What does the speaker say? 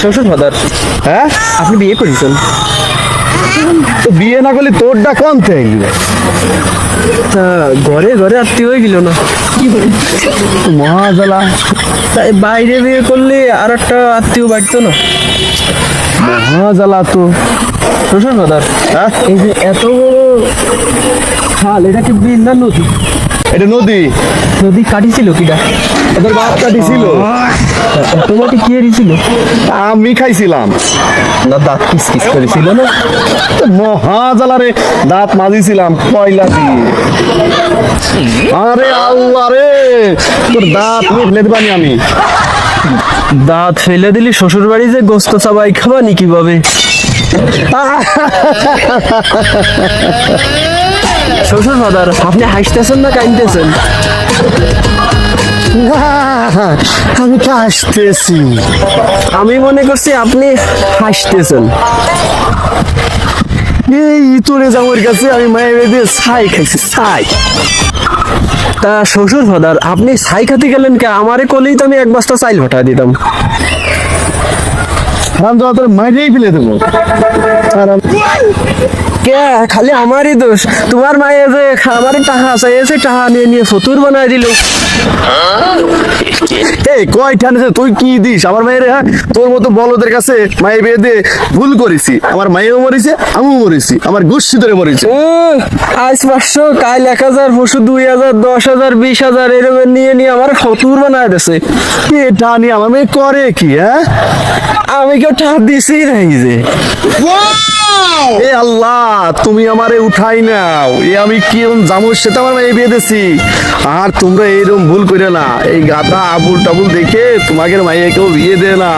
শ্বশুর ফাদার, হ্যাঁ আপনি বিয়ে করেছেন? তো বিয়ে না করলে তোরটা কোন থেকে তা ঘরে ঘরে আত্মীয় হয়ে গেল না? মহাজালা তাই বাইরে বিয়ে করলে আর একটা আত্মীয় বাড়তো না? মহাজালা তো শ্বশুর ফাদার, হ্যাঁ এই যে এত বড় খাল, এটা কি বিল না নদী? এটা নদী নদী কাটিছিল কিটা? তোর বাপ কাটিছিল তোমাকে কি এরিছিল? আমি খাইছিলাম না দাঁত কিস কিস করেছিল না? মহাজালা রে দাঁত মাজিছিলাম কয়লা দিয়ে আরে আল্লাহ রে তোর দাঁত ফেলে দিবানি আমি দাঁত ফেলে দিলি শ্বশুর বাড়ি যে গোস্ত চাবাই খাবানি কিভাবে? শ্বশুর ফাদার, আপনি হাসতেছেন না কাঁদতেছেন? আমি তো আসতেছি আমি মনে করছি আপনি হাসতেছেন। এই তোরে যাওয়ার কাছে আমি মায়ের দিয়ে ছাই খাইছি ছাই তা শ্বশুর ফাদার, আপনি ছাই খাতে গেলেন কে? আমারে কলেই তো আমি এক বস্তা চাইল হটা দিতাম। হারাম যাওয়া তোর মাইরেই ফেলে দেবো কে খালি আমারই দোষ? তোমার মায়ে যে আমারে টাকা চাইছে, টাকা নিয়ে নিয়ে ফতুর বানাই দিল। এই কয়টা নিছে তুই কি দিস আমার মায়ের? হ্যাঁ তোর মতো বলদের কাছে মায়ের বিয়ে দিয়ে ভুল করেছি, আমার মায়েও মরেছে আমিও মরেছি, আমার গোষ্ঠী ধরে মরেছে। আজ 500, কাল 1000, পরশু 2000, 10,000, 20,000 এরকম নিয়ে নিয়ে আমার ফতুর বানায় দিছে। এটা নিয়ে আমার মেয়ে করে কি? হ্যাঁ আমি কেউ টাকা দিছি নাই যে। এ আল্লাহ তুমি আমারে উঠাই নাও, এ আমি কি জামুর সাথে আমার মেয়ে বিয়ে দিছি। আর তোমরা এইরকম ভুল করে না, এই গাদা আবুল টাবুল দেখে তোমাকে মাইয়া কেউ বিয়ে দে না।